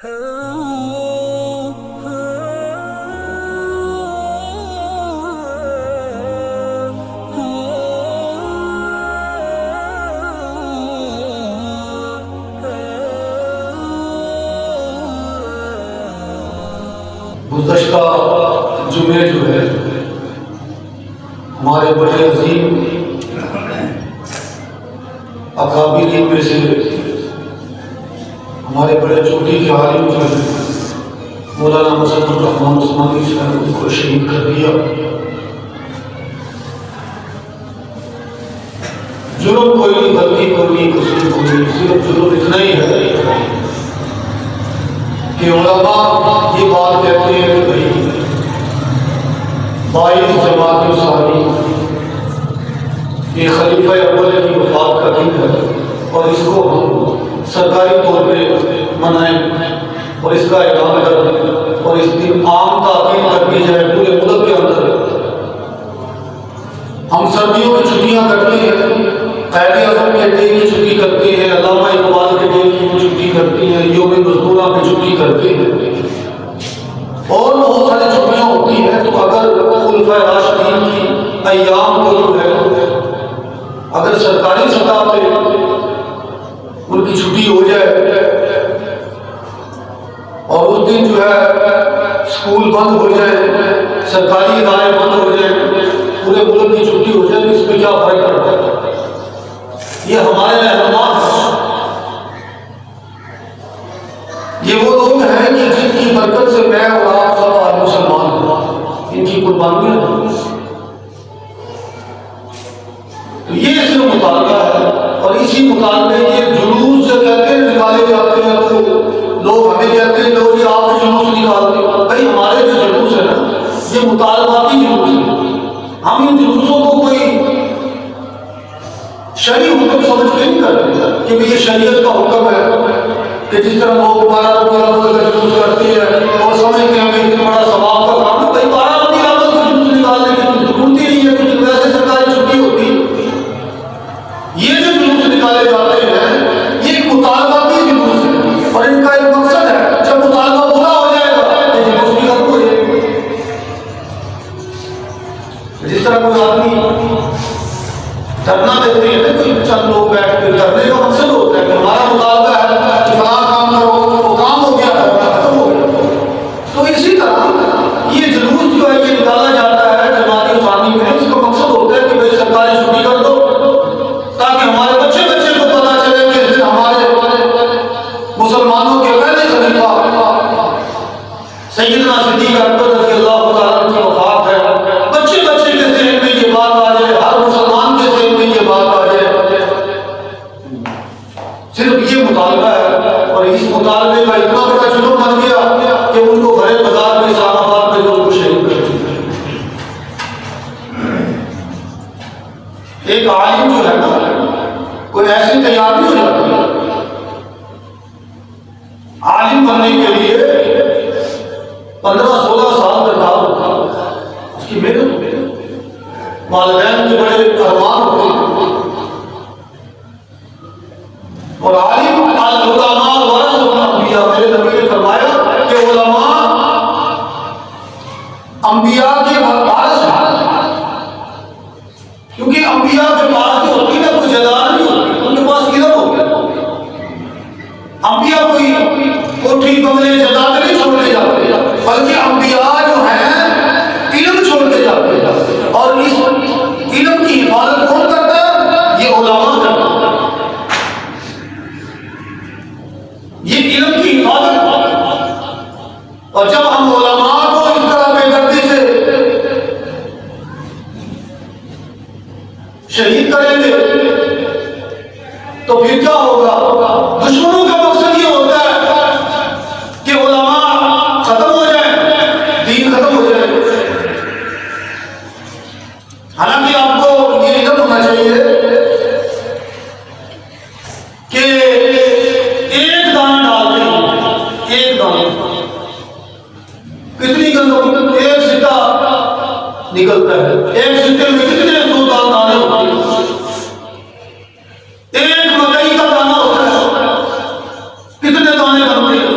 गुज़श्ता जुमे जो है हमारे बड़े अजीम अकाबिरीन में से हमारे बड़े चोटी के आलिम जो है मौलाना मुज़फ़्फ़र रहमान उस्मानी साहब को शहीद कर दिया। जुल्म कोई नहीं, गलती कोई नहीं, कसूर कोई नहीं, सिर्फ जुल्म इतना ही है कि उलमा ये बात कहते हैं कि भाई 22 जमातें सारी ये खलीफा अव्वल की वफात का दिन है और इसको हम सरकारी तौर पे मनाएं और इसका ऐलान करें और इस दिन आम ताक़ीद कर दी जाए पूरे मुल्क के अंदर। हम सर्दियों की छुट्टियाँ करते हैं, क़ायद-ए-आज़म के डे की छुट्टी करते हैं, अल्लामा इक़बाल के डे की छुट्टी करते हैं, यौम मज़दूरा की छुट्टी करते हैं और बहुत सारी छुट्टियाँ होती हैं। तो अगर खुलफ़ाए राशिदीन की अय्याम को जो है अगर सरकारी सतह पे उनकी छुट्टी हो जाए और उस दिन जो है स्कूल बंद हो जाए, सरकारी इदारे बंद हो जाए, पूरे मुल्क की छुट्टी हो जाए, तो इसमें क्या फर्क पड़ता है? ये हमारे रहनुमा हैं, ये वो लोग हैं कि जिनकी बरकत से मैं और आप सब आज मुसलमान हैं, इनकी कुर्बानियां। तो ये सिर्फ मुतालबा है और इसी मुतालबे ये जुलूस जो कहते हैं निकाले जाते हैं, तो लोग हमें कहते हैं लोग जी आप जुलूस निकालते हैं। भाई हमारे जो जुलूस है ना ये मुतालबाती जुलूस है। हम इन जुलूसों को कोई शरई हुक्म समझ के नहीं करते कि भाई ये शरीयत का हुक्म है कि जिस तरह लोग 12 रबीउल अव्वल का जुलूस करते हैं और समझते हैं कि इतना बड़ा सवाब का काम है। भाई 12 रबीउल अव्वल का जुलूस निकालने की जरूरत ही नहीं है, क्योंकि वैसे सरकारी छुट्टी होती है। ये जो जुलूस निकाले जाते हैं ये एक मुतालबाती जुलूस है और इनका एक मकसद है, जब मुतालबा पूरा हो जाएगा तो जुलूस भी खत्म हो जाएगा। जिस तरह कोई आदमी धरना देते हैं ना, कोई चंद लोग बैठ के धरने का मकसद होता है कि हमारा मुतालबा है कि फलां काम करो, वो काम हो गया, धरना खत्म हो गया। तो इसी तरह ये जुलूस जो है ये निकाला जाता है जमात इस्लामी में, इसका मकसद होता है कि भाई सरकारी छुट्टी कर दो ताकि हमारे बच्चे को पता चले कि हमारे मुसलमानों के पहले खलीफा सैयदना सिद्दीक़ अकबर रज़ियल्लाहु तआला की वफात है। बच्चे के ज़हन में ये बात आ जाए, हर मुसलमान के ज़हन में ये बात आ जाए। सिर्फ ये मुतालबा है और इस मुतालबे का इतना बड़ा जुल्म बन गया कि उनको भरे बाजार में इस्लामाबाद में लोग शहीद कर दिया। एक आलिम जो है ना कोई ऐसी तैयारी हो जाती है आलिम बनने के लिए 15-16 साल दरकार होता है, उसकी मेहनत होती है, वालिदैन के बड़े अरमान होते हैं और आलिम अल-उलमा वरसतुल अंबिया, मेरे नबी ने फरमाया कि उलमा अंबिया के वारिस हैं, क्योंकि अंबिया के पास जो होती है ना कोई जायदाद नहीं होती, उनके पास इल्म होता है। अंबिया कोई कोठी बंगले जायदाद नहीं छोड़ के जाते, बल्कि अंबिया जो हैं इल्म छोड़ के जाते हैं और इस इल्म की हिफाजत कौन करता है? ये उलमा करता है। ये इल्म की हिफाजत और जब हम उलमा को इस तरह बेदर्दी से शहीद करेंगे तो फिर क्या होगा? दुश्मनों का मकसद ये होता है कि उलमा खत्म हो जाए, दीन खत्म हो जाए। हालांकि आपको ये इल्म होना चाहिए कि एक दाना डालते हैं, एक दाना कितनी गंदगी, एक सिक्का निकलता है, एक सिक्के में कितने 100 दाने होते हैं। एक मकई का दाना होता है, कितने दाने बनते हैं?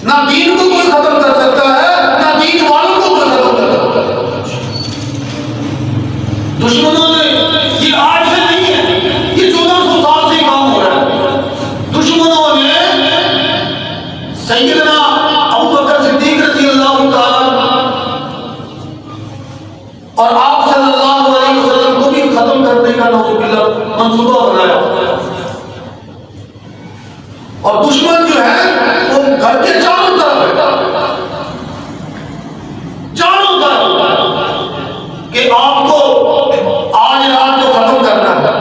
ना दीन को कोई खत्म कर सकता है, ना दीन वालों को कोई खत्म कर सकता है। दुश्मनों ने, ये आज से नहीं है, ये 1400 साल से काम हो रहा है। दुश्मनों ने सैयदना अबू बकर सिद्दीक रज़ी अल्लाह तआला और आप सल्लल्लाहु अलैहि वसल्लम को भी खत्म करने का नौजुबिल्लाह मंसूबा बनाया। और दुश्मन जो है वो घर के चारों तरफ कि आपको आज रात को खत्म करना है।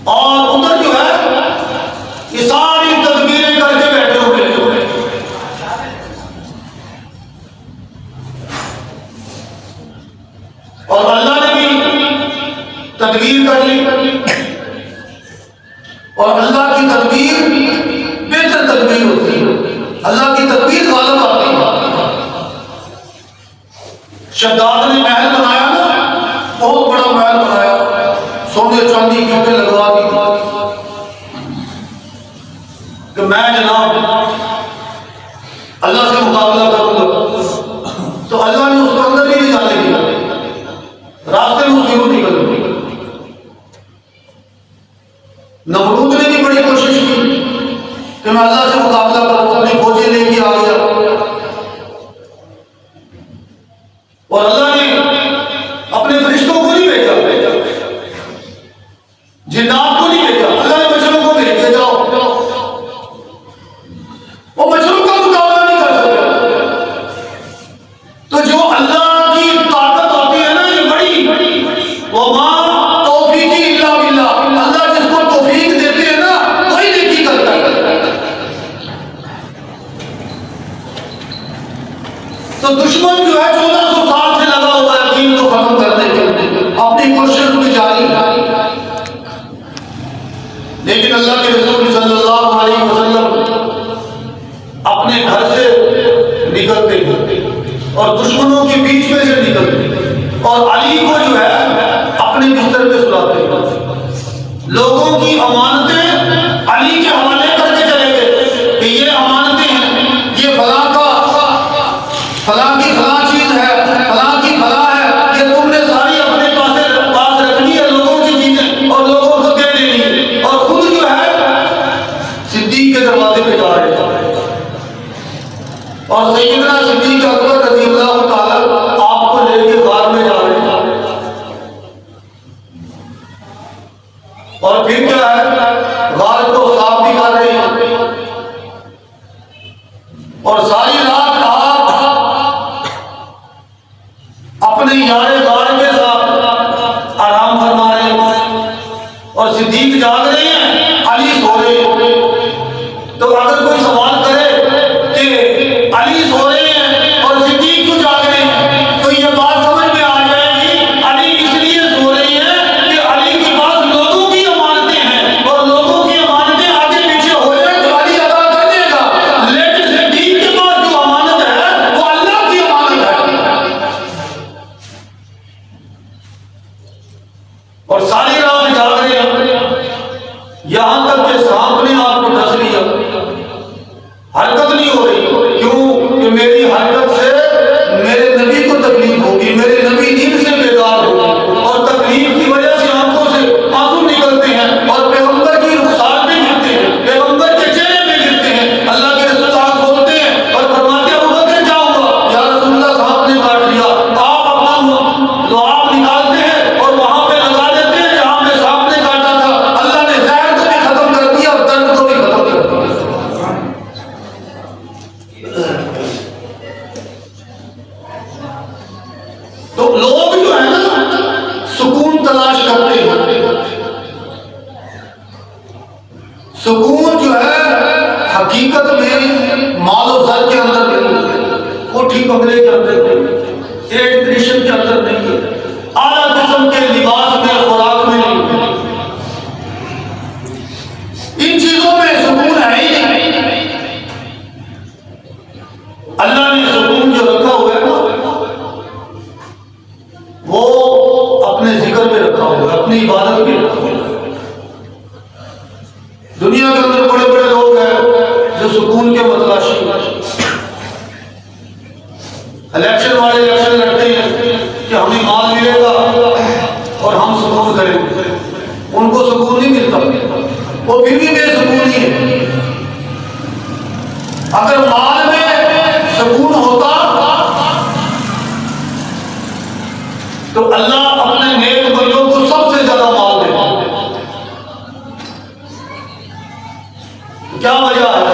और उधर जो है ये सारी तदबीरें करके बैठे हुए हैं। और अल्लाह ने भी तदबीर कर ली। और अल्लाह की तदबीर बेहतर तदबीर होती है। अल्लाह की तदबीर गालिब आती है। शद्दाद ने महल बनाया ना, बहुत बड़ा महल बनाया, सोने चांदी की ईंटें लगवा दी कि मैं जनाब अल्लाह से मुकाबला करूंगा। तो अल्लाह ने उसको अंदर भी नहीं जाने दिया, रास्ते में उसकी रोटी निकल गई। नमरूद ने भी बड़ी कोशिश की कि मैं अल्लाह से मुकाबला करूं, अपनी फौजें लेके आ गया। और अल्लाह ने अपने फरिश्तों को नहीं भेजा, जिन्नात को नहीं भेजा, अल्लाह ने मछलियों को भेज दिया, जाओ। वो मछलियों का मुकाबला नहीं कर सकते। तो जो अल्लाह की ताकत होती है ना, ये बड़ी वो मां तौफीक इल्ला बिल्लाह, अल्लाह जिसको तौफीक देते हैं ना वही नेकी करता है। तो दुश्मन जो है 1400 साल से लगा हुआ है दीन को खत्म करने के लिए, अपनी कोशिश भी जारी है। लेकिन अल्लाह के रसूल सल्लल्लाहु अलैहि वसल्लम अपने घर से निकलते और दुश्मनों के बीच में से निकलते और अली को जो है अपने बिस्तर पे सुलाते। लोगों की अमानतें अली के हवाले करके चले गए कि ये अमानतें हैं, ये फलां का फलां की फलां चीज है, फलां की फलां है, ये तुमने सारी अपने पास रखनी है, लोगों की चीजें, और लोगों को दे देनी है। और खुद जो है सिद्दीक के दरवाजे पे जा रहे हैं। और सैयदना सिद्दीक अकबर रज़ी अल्लाह तआला आपको लेके गार में जा रहे हैं। और फिर क्या है, गार को साफ भी कर रहे हैं। और सारी रात आप अपने यारे गार के साथ आराम फरमा रहे हैं। और सिद्दीक जाग रहे हैं, अली सो रहे हैं। तो अगर कोई सवाल करे कि अली सो रहे हैं और सिद्दीक क्यों जाग रहे हैं, तो ये बात समझ में आ जाएगी, अली इसलिए सो रही है कि अली के पास लोगों की अमानतें हैं, और लोगों की अमानतें आगे पीछे हो जाए तो अली अदा कर देगा। लेकिन सिद्दीक के पास जो अमानत है वो अल्लाह की अमानत है। और सारी रात जाग रहे हैं, यहां तक कि सांप ने आपको डस लिया, हरकत नहीं हो रही। क्यों? कि मेरी हरकत से मेरे नबी को तकलीफ होगी, मेरे नबी नींद से बेदार होगी, और तकलीफ की वजह से आंखों से आंसू निकलते हैं और पैगंबर की रुखसार पे गिरते हैं, पैगंबर के चेहरे पे गिरते हैं। अल्लाह के रसूल आंख खोलते हैं और फरमाते हैं, अबू बकर क्या हुआ? या रसूलल्लाह, सांप ने काट लिया। आप अपना लुआब निकालते हैं और वहां पे लगा देते हैं जहां पे सांप ने काटा था। अल्लाह ने जहर को भी खत्म कर दिया और दर्द को भी खत्म कर दिया। तो लोग जो है ना सुकून तलाश करते हैं। सुकून जो है हकीकत में मालो जर के अंदर नहीं है, कोठी बंगले के अंदर नहीं है, एयर कंडीशन के अंदर नहीं है, आला किस्म के लिबास में, खुराक में नहीं है। इन चीजों में सुकून है ही नहीं। अल्लाह ने सुकून जो रखा हुआ है ना वो अपने जिक्र में रखा हुआ है, अपनी इबादत में रखा हुआ है। दुनिया के अंदर बड़े बड़े लोग हैं जो सुकून के मतलाशी, इलेक्शन वाले इलेक्शन लड़ते हैं कि हमें माल मिलेगा और हम सुकून करेंगे, उनको सुकून नहीं मिलता, वो फिर भी बेसुकून ही है। अगर माल में सुकून होता तो अल्लाह अपने नेक बंदों को सबसे ज्यादा माल देता। क्या वजह है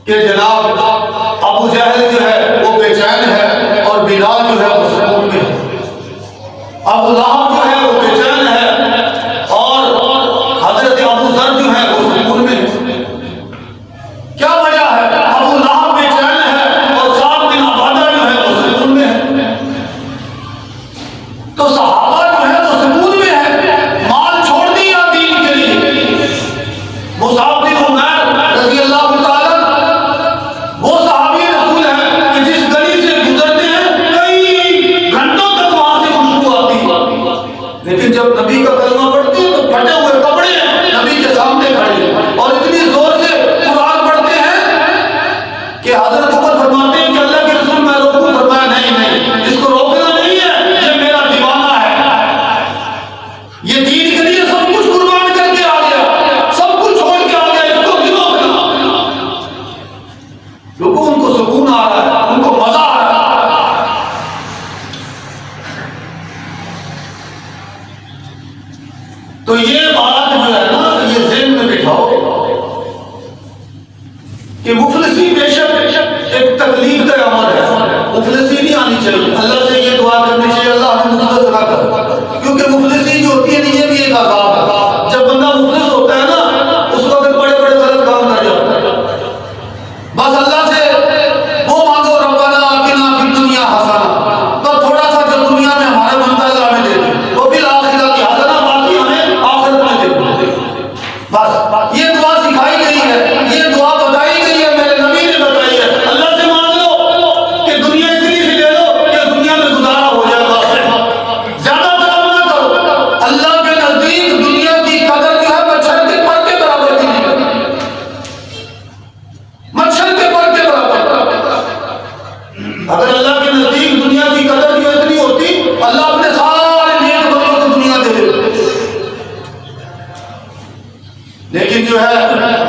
कि जनाब अबू जहल जो है वो बेचैन है और बिलाल जो है वो सुकून में है, अबू लहब जो है वो बेचैन है और हजरत अबू जर जो है वो सुकून में है। क्या वजह है? अबू लहब बेचैन है और साद बिन उबादा जो है वो सुकून में है। तो सहाबा जो है वो सुकून में है, माल छोड़ दिया दीन के लिए। मुसाब बिन उमैर रज़ी अल्लाह ताला वो सहाबी रसूल है कि जिस गली से गुजरते हैं कई घंटों तक वहां से खुशबू आती है, लेकिन जब नबी का कलमा पढ़ते हैं तो फटे हुए कपड़े नबी के सामने खड़े हैं और इतनी जोर से कुरान पढ़ते हैं कि हजरत उमर फरमाते हैं कि अल्लाह के रसूल मैं रोकूं? फरमाया नहीं नहीं, इसको रोकना नहीं है, ये मेरा दीवाना है, ये दीन के लिए सब कुछ कुर्बान करके आ गया, सब कुछ छोड़ के आ गया, इसको नहीं रोकना। क्योंकि उनको सुकून आ रहा है, उनको मजा आ रहा है। तो ये बात जो है ना, ये ज़हन में बिठाओ कि मुफलिसी बेशक एक तकलीफ का अमल है, मुफलिसी नहीं आनी चाहिए। अल्लाह से ये दुआ करनी चाहिए अल्लाह हमें मुफलिस ना कर, क्योंकि मुफलिसी जो होती है ना ये भी एक अज़ाब है। जब बंदा मुफलिस होता है ना उसको अगर बड़े बड़े गलत काम कर जाता है, बस अल्लाह से वो मांगो रब्बाना आतिना फिद दुनिया हसना, तो थोड़ा सा जो दुनिया में हमारा बनता है हमें दे दे, वो फिर आखिरत की हसना बाकी हमें आखिरत में दे दे। बस ये दुआ सिखाई गई है, ये दुआ बताई गई है, मेरे नबी ने बताई है। अल्लाह से मांग लो कि दुनिया इतनी सी दे दो कि दुनिया में गुजारा हो जाएगा, ज्यादा तलब ना करो। अल्लाह के नजदीक दुनिया की कदर जो है मच्छर के पर के बराबर की नहीं है, मच्छर के पर के बराबर। अगर अल्लाह के नजदीक दुनिया की कदर जो इतनी होती, अल्लाह अपने सारे नेक बंदों को दुनिया दे देता। लेकिन जो है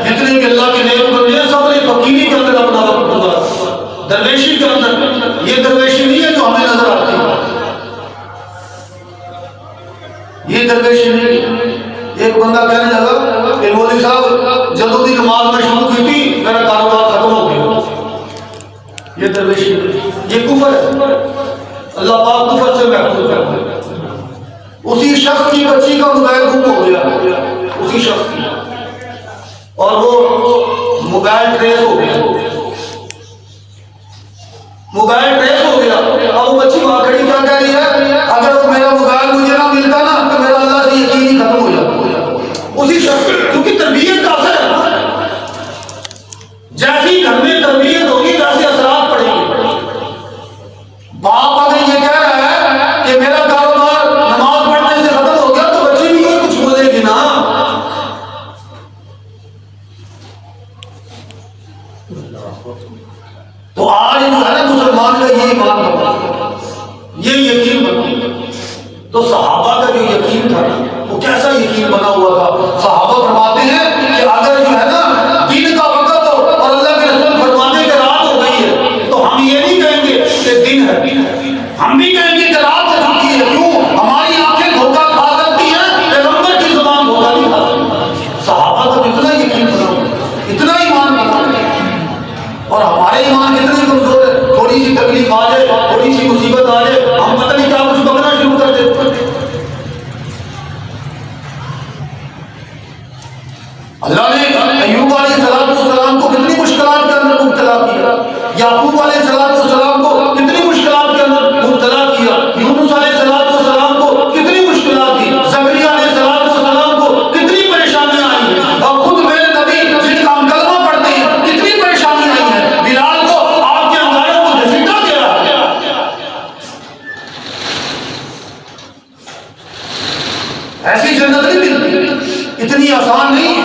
जितने भी अल्लाह के नेक बंदे हैं सब ने फकीरी के अंदर अपना वक्त गुजारा, दरवेशी के अंदर। ये दरवेशी नहीं है जो हमें नजर आती है, ये दरवेशी नहीं। एक बंदा कहने लगा कि मौलवी साहब जदों की नमाज में शुरू की थी मेरा कारोबार खत्म हो गया। ये दरवेशी नहीं, ये कुफर है। अल्लाह पाक कुफर से महफूज करता है। उसी शख्स की बच्ची का मोबाइल गुम हो गया, उसी शख्स की, और वो मोबाइल ट्रेस हो गया, मोबाइल ट्रेस हो गया। अब वो बच्ची वहां खड़ी क्या कह रही है, अगर वो मेरा मोबाइल मुझे ना मिलता ना तो मेरा अल्लाह से यकीन ही खत्म हो जाता। उसी शख्स, क्योंकि तरबियत का असर है, जैसी घर में तरबियत होगी वैसे असरात पड़ेंगे। बाप अगर ये कह रहा है कि मेरा कारोबार नमाज पढ़ने से खत्म हो गया तो बच्ची भी कोई कुछ बोलेगी ना। तो आज जो है ना मुसलमान का ये ईमान बना, ये यकीन बना। तो सहाबा का जो यकीन था ना वो कैसा यकीन बना हुआ था। सहाबा फरमाते हैं कि अगर जो है ना दिन का वक्त हो और अल्लाह के रसूल फरमाते कि रात हो गई है तो हम ये नहीं कहेंगे कि दिन है, हम भी कहेंगे कि रात हो चुकी है। क्यों? हमारी आंखें धोखा खा सकती हैं, पैगंबर की जुबान धोखा नहीं खा सकती। सहाबा का इतना यकीन बना, इतना ईमान बना। और हमारे ईमान कितने कमजोर है, थोड़ी सी तकलीफ आ जाए, थोड़ी सी मुसीबत आ जाए, हम पता नहीं क्या कुछ बकना शुरू कर देते। अल्लाह ने अय्यूब अलैहिस्सलाम को कितनी मुश्किलात के अंदर मुब्तला किया, याकूब अलैहिस्सलाम को कितनी मुश्किलात के अंदर मुब्तला किया, यूनुस अलैहिस्सलाम को कितनी मुश्किलात दी, ज़करिया अलैहिस्सलाम को कितनी परेशानियां आई, और खुद मेरे नबी जिनका हम कलमा पढ़ते हैं कितनी परेशानी आई है। बिलाल को आपके अंगारों को घसीटा गया। ऐसी जन्नत नहीं मिलती, इतनी आसान नहीं है।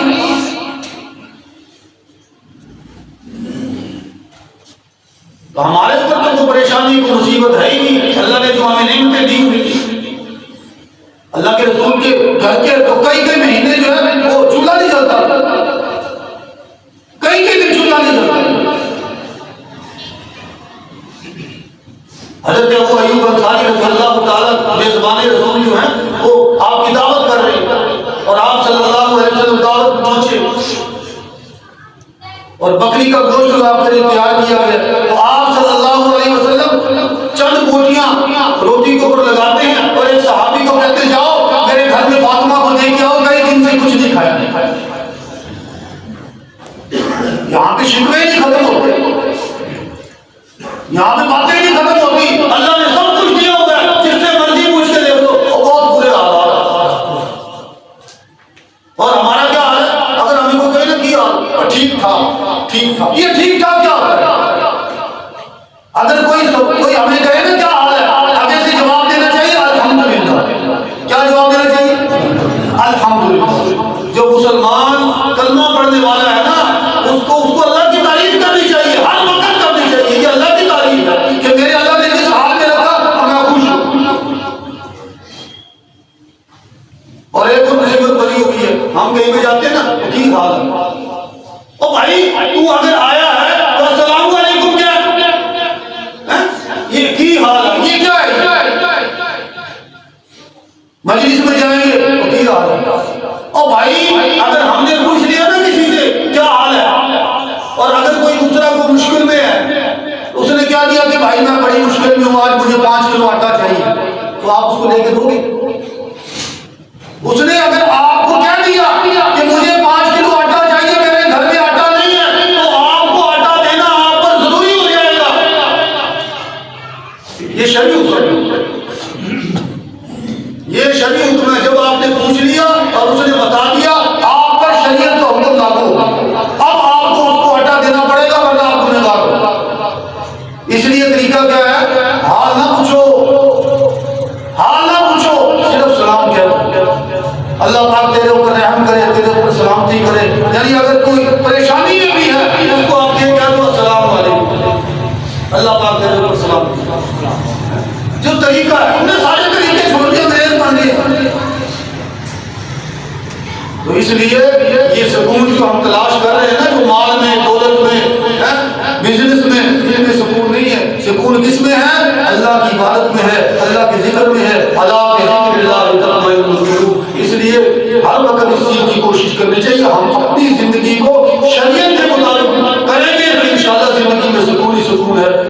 तो हमारे ऊपर तो कोई परेशानी कोई मुसीबत है ही नहीं। अल्लाह ने जो हमें नेमतें दी हुई, अल्लाह के रसूल के घर के तो कई महीने जो है वो चूल्हा नहीं जलता, कई दिन चूल्हा नहीं जलता। हजरत अबू अय्यूब अंसारी रज़ियल्लाहु ताला मेज़बान रसूल जो है वो आपकी दावत कर रहे हैं और आप सल्लल्लाहु अलैहि वसल्लम दावत पहुंचे और बकरी का गोश्त जो आपके लिए तैयार किया गया, तो आप सल्लल्लाहु अलैहि वसल्लम चंद बोटियां रोटी के ऊपर लगाते हैं और एक सहाबी को कहते जाओ मेरे घर में फातिमा को दे के आओ, कई दिन से कुछ नहीं खाया। यहाँ पे शिकवे नहीं खत्म होते, यहाँ पे बातें नहीं खत्म होती। अल्लाह ने सब कुछ दिया हुआ है, जिससे मर्जी पूछ के देख लो, बहुत बुरे हालात। और हमारा क्या हाल है? अगर हमें को कहे ना कि ठीक था, ये ठीक ठाक क्या होता है? अगर कोई हमें कहे ना क्या हाल है, आगे से जवाब देना चाहिए अल्हम्दुलिल्लाह। क्या जवाब देना चाहिए? अल्हम्दुलिल्लाह। जो मुसलमान कलमा पढ़ने वाला है ना, उसको अल्लाह की तारीफ करनी चाहिए, हर वक्त करनी चाहिए। ये अल्लाह की तारीफ है कि मेरे अल्लाह ने जिस हाल में रखा मैं खुश हूं। और एक और मुसीबत बनी हुई है, हम कहीं पे जाते हैं ना तो ठीक हाल है, ओ भाई तू अगर आया है तो अस्सलाम वालेकुम क्या है? ये की हाल है, ये क्या है? मजलिस में जाएंगे तो की हाल है। ओ भाई अगर हमने पूछ लिया ना किसी से क्या हाल है, और अगर कोई दूसरा को मुश्किल में है, उसने क्या दिया कि भाई मैं बड़ी मुश्किल में हूं, आज मुझे 5 किलो आटा चाहिए, तो आप उसको लेके दोगे? उसने अगर आपको क्या दिया कि मुझे 5 किलो आटा चाहिए, मेरे घर में आटा नहीं है, तो आपको आटा देना आप पर जरूरी हो जाएगा। ये शरई हुक्म है। जब आपने पूछ लिया और उसने बता दिया, आप पर शरीयत का हुक्म लागू होगा। अब आपको उसको आटा देना पड़ेगा, वरना आप गुनहगार हो। इसलिए तरीका क्या है? हाल ना पूछो, सिर्फ सलाम करो। अल्लाह पाक तेरे ऊपर रहम करे, तेरे ऊपर सलामती करे। यानी अगर कोई परेशानी में भी है उसको आप ये कह दो अस्सलाम वालेकुम, अल्लाह पाक तेरे ऊपर सलामती करे। जो तरीका है उन्हें सारे तरीके छोड़ के अंग्रेज बन गए। तो इसलिए ये सुकून जो हम तलाश कर रहे हैं ना, जो माल में, दौलत में है, बिजनेस में, इसमें सुकून नहीं है। सुकून किस में है? अल्लाह की इबादत में है, अल्लाह के जिक्र में है। इसलिए हर वक्त इस चीज की कोशिश करनी चाहिए हम अपनी जिंदगी